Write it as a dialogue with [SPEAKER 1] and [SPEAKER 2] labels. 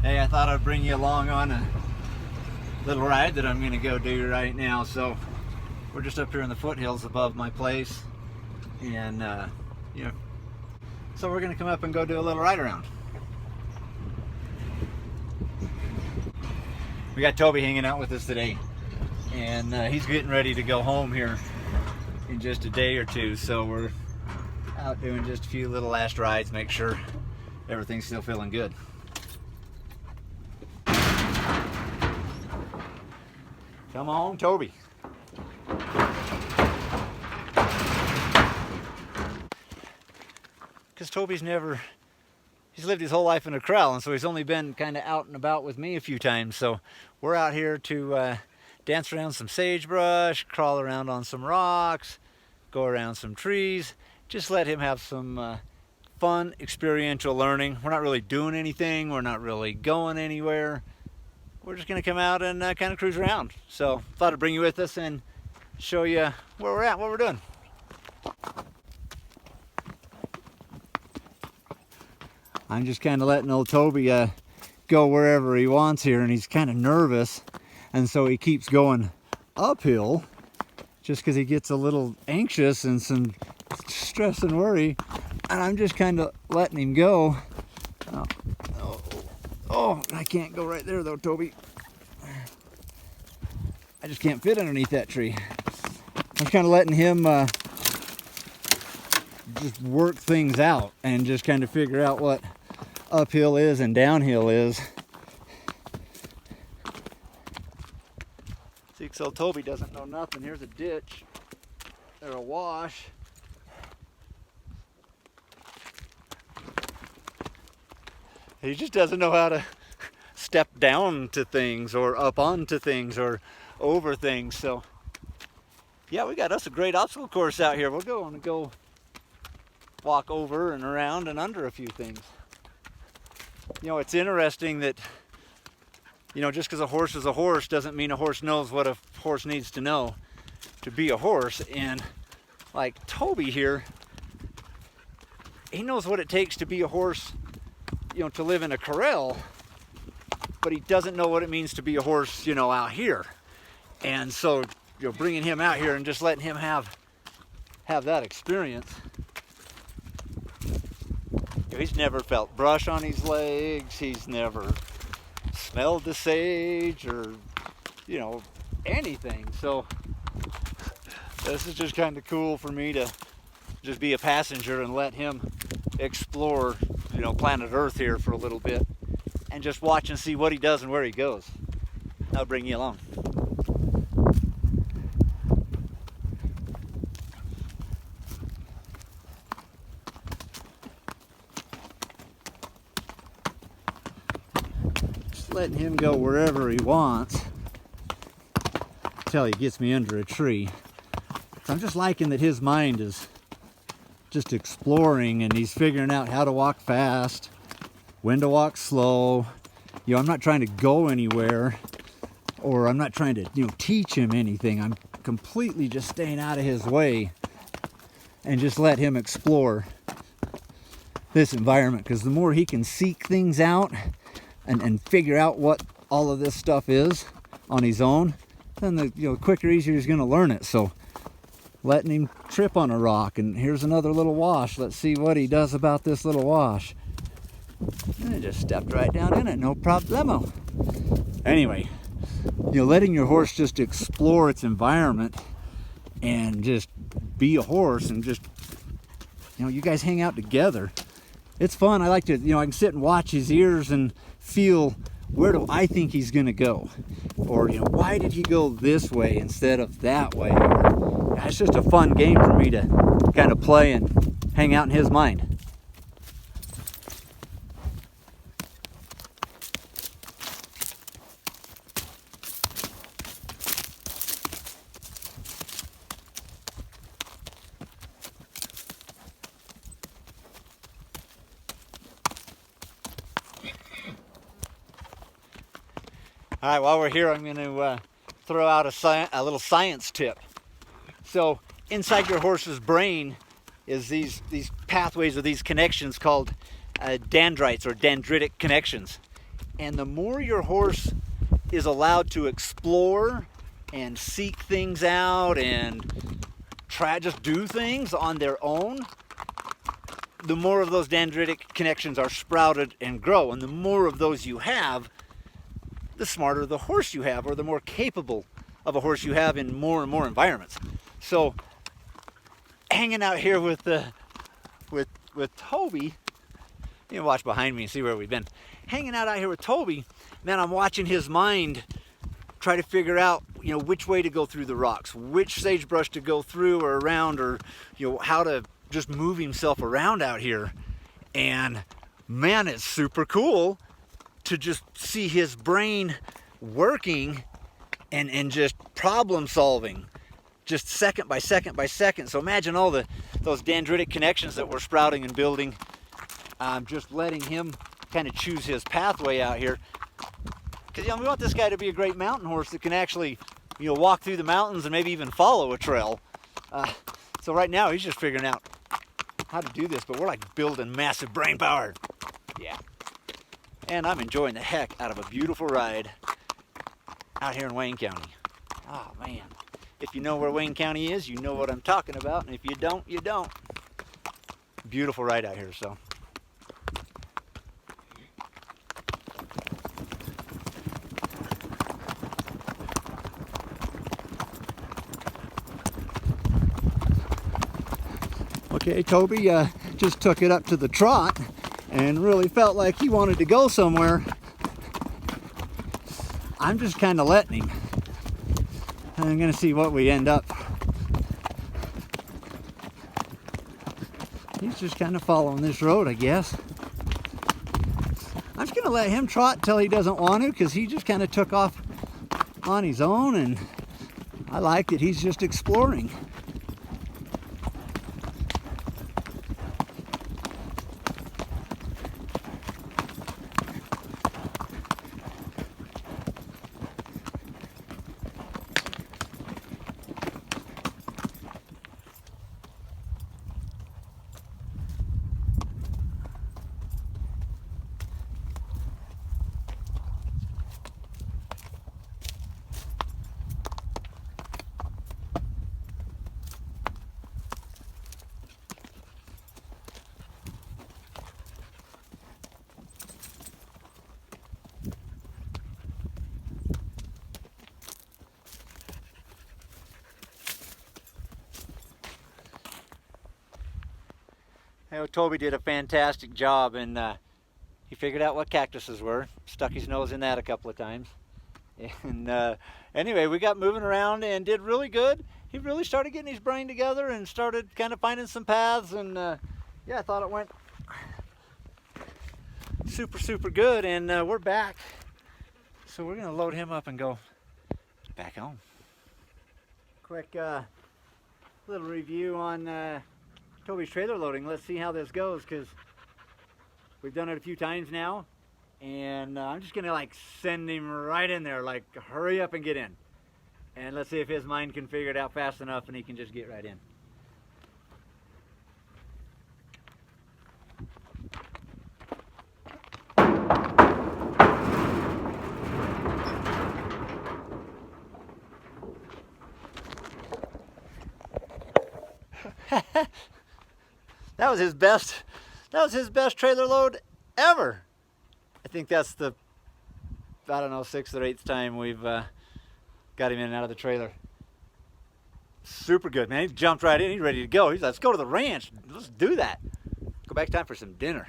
[SPEAKER 1] Hey, I thought I'd bring you along on a little ride that I'm going to go do right now. So we're just up here in the foothills above my place, and so we're going to come up and go do a little ride around. We got Toby hanging out with us today, and he's getting ready to go home here in just a day or two. So we're out doing just a few little last rides, make sure everything's still feeling good. Come on, Toby. Because Toby's he's lived his whole life in a corral, and so he's only been kind of out and about with me a few times. So we're out here to dance around some sagebrush, crawl around on some rocks, go around some trees, just let him have some fun experiential learning. We're not really doing anything, we're not really going anywhere. We're just going to come out and kind of cruise around. So thought I'd bring you with us and show you where we're at, what we're doing. I'm just kind of letting old Toby go wherever he wants here, and he's kind of nervous, and so he keeps going uphill just because he gets a little anxious and some stress and worry, and I'm just kind of letting him go. Oh, I can't go right there though, Toby. I just can't fit underneath that tree. I'm kind of letting him just work things out and just kind of figure out what uphill is and downhill is. See, so Toby doesn't know nothing. Here's a ditch or a wash. He just doesn't know how to step down to things or up onto things or over things. So yeah, we got us a great obstacle course out here. We'll go walk over and around and under a few things. You know, it's interesting that, you know, just because a horse is a horse doesn't mean a horse knows what a horse needs to know to be a horse. And like Toby here, he knows what it takes to be a horse, you know, to live in a corral, but he doesn't know what it means to be a horse, you know, out here. And so, you know, bringing him out here and just letting him have that experience. You know, he's never felt brush on his legs. He's never smelled the sage or, you know, anything. So this is just kind of cool for me to just be a passenger and let him explore, you know, planet Earth here for a little bit and just watch and see what he does and where he goes. I'll bring you along. Just letting him go wherever he wants until he gets me under a tree. So I'm just liking that his mind is just exploring, and he's figuring out how to walk fast, when to walk slow. You know, I'm not trying to go anywhere, or I'm not trying to, you know, teach him anything. I'm completely just staying out of his way and just let him explore this environment, because the more he can seek things out and figure out what all of this stuff is on his own, then the, you know, quicker, easier he's going to learn it. So letting him trip on a rock, and here's another little wash. Let's see what he does about this little wash. And he just stepped right down in it, no problemo. Anyway, you know, letting your horse just explore its environment and just be a horse and just, you know, you guys hang out together. It's fun. I like to, you know, I can sit and watch his ears and feel, where do I think he's gonna go? Or, you know, why did he go this way instead of that way? It's just a fun game for me to kind of play and hang out in his mind. All right, while we're here, I'm going to throw out a little science tip. So inside your horse's brain is these pathways or these connections called dendrites or dendritic connections. And the more your horse is allowed to explore and seek things out and just do things on their own, the more of those dendritic connections are sprouted and grow. And the more of those you have, the smarter the horse you have, or the more capable of a horse you have in more and more environments. So hanging out here with Toby, you can watch behind me and see where we've been. Hanging out here with Toby, man, I'm watching his mind try to figure out, you know, which way to go through the rocks, which sagebrush to go through or around, or, you know, how to just move himself around out here. And man, it's super cool to just see his brain working and just problem solving, just second by second by second. So imagine all those dendritic connections that we're sprouting and building. Just letting him kind of choose his pathway out here. Because, you know, we want this guy to be a great mountain horse that can actually, you know, walk through the mountains and maybe even follow a trail. So right now he's just figuring out how to do this, but we're like building massive brain power. Yeah. And I'm enjoying the heck out of a beautiful ride out here in Wayne County. Oh man, if you know where Wayne County is, you know what I'm talking about, and if you don't, you don't. Beautiful ride out here, so. Okay, Toby just took it up to the trot and really felt like he wanted to go somewhere. I'm just kind of letting him. I'm going to see what we end up. He's just kind of following this road, I guess. I'm just going to let him trot till he doesn't want to, because he just kind of took off on his own, and I like that he's just exploring. You know, Toby did a fantastic job, and he figured out what cactuses were, stuck his nose in that a couple of times. And anyway, we got moving around and did really good. He really started getting his brain together and started kind of finding some paths, and yeah, I thought it went super good. And we're back, so we're gonna load him up and go back home. Quick little review on Toby's trailer loading. Let's see how this goes, because we've done it a few times now, and I'm just gonna like send him right in there, like hurry up and get in, and let's see if his mind can figure it out fast enough and he can just get right in. That was his best trailer load ever. I think that's the, I don't know, 6th or 8th time we've got him in and out of the trailer. Super good, man. He jumped right in. He's ready to go. He's like, let's go to the ranch. Let's do that. Go back, time for some dinner.